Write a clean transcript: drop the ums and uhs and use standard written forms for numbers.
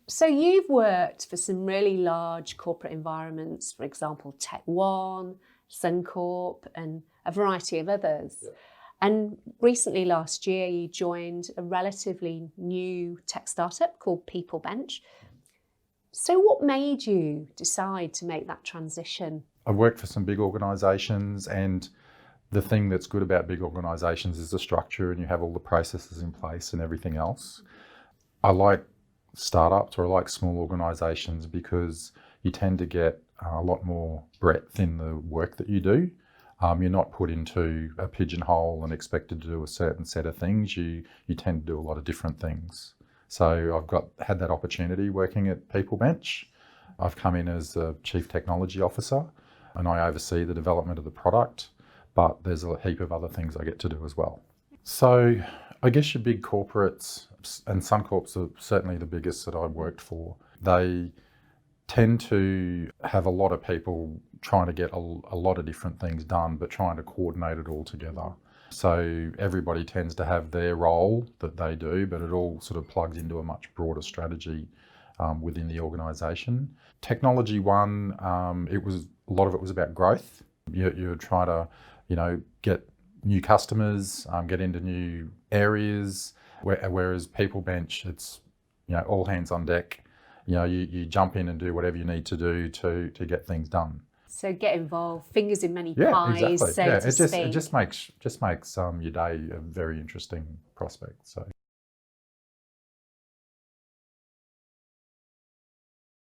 So you've worked for some really large corporate environments, for example, Tech One, Suncorp, and a variety of others. Yeah. And recently, last year, you joined a relatively new tech startup called People Bench. So what made you decide to make that transition? I've worked for some big organisations, and the thing that's good about big organisations is the structure, and you have all the processes in place and everything else. I like startups, or I like small organisations, because you tend to get a lot more breadth in the work that you do. You're not put into a pigeonhole and expected to do a certain set of things. You tend to do a lot of different things. So I've had that opportunity working at People Bench. I've come in as a Chief Technology Officer, and I oversee the development of the product, but there's a heap of other things I get to do as well. So I guess your big corporates, and Suncorp's certainly the biggest that I've worked for, they tend to have a lot of people trying to get a lot of different things done, but trying to coordinate it all together. So everybody tends to have their role that they do, but it all sort of plugs into a much broader strategy within the organisation. Technology One, a lot of it was about growth. You try to, get new customers, get into new areas, whereas People Bench, it's, all hands on deck. You jump in and do whatever you need to do to get things done. So get involved, fingers in many Yeah, pies, exactly. so to speak. It just makes your day a very interesting prospect. So.